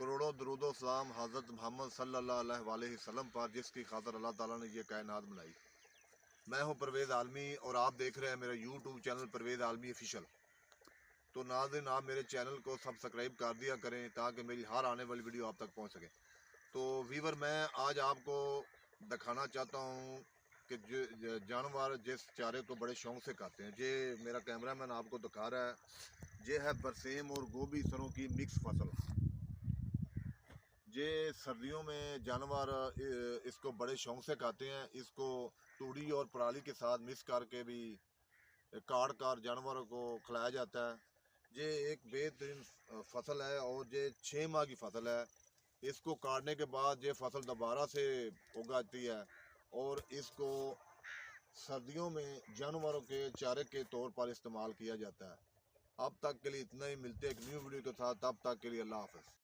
کروڑوں درود و سلام حضرت محمد صلی اللہ علیہ وسلم پر، جس کی خاطر اللہ تعالیٰ نے یہ کائنات بنائی۔ میں ہوں پرویز عالمی اور آپ دیکھ رہے ہیں میرا یوٹیوب چینل پرویز عالمی آفیشیل۔ تو ناظرین، آپ میرے چینل کو سبسکرائب کر دیا کریں تاکہ میری ہر آنے والی ویڈیو آپ تک پہنچ سکے۔ تو ویور، میں آج آپ کو دکھانا چاہتا ہوں کہ جانور جس چارے کو بڑے شوق سے کھاتے ہیں۔ یہ میرا کیمرہ مین آپ کو دکھا رہا ہے، یہ ہے برسیم اور گوبھی سروں کی مکس فصل۔ یہ سردیوں میں جانور اس کو بڑے شوق سے کھاتے ہیں۔ اس کو توڑی اور پرالی کے ساتھ مکس کر کے بھی کاٹ کر جانوروں کو کھلایا جاتا ہے۔ یہ ایک بہترین فصل ہے اور یہ 6 ماہ کی فصل ہے۔ اس کو کاٹنے کے بعد یہ فصل دوبارہ سے اگاتی ہے اور اس کو سردیوں میں جانوروں کے چارے کے طور پر استعمال کیا جاتا ہے۔ اب تک کے لیے اتنا ہی، ملتے ایک نیو ویڈیو کے ساتھ، تب تک کے لیے اللہ حافظ۔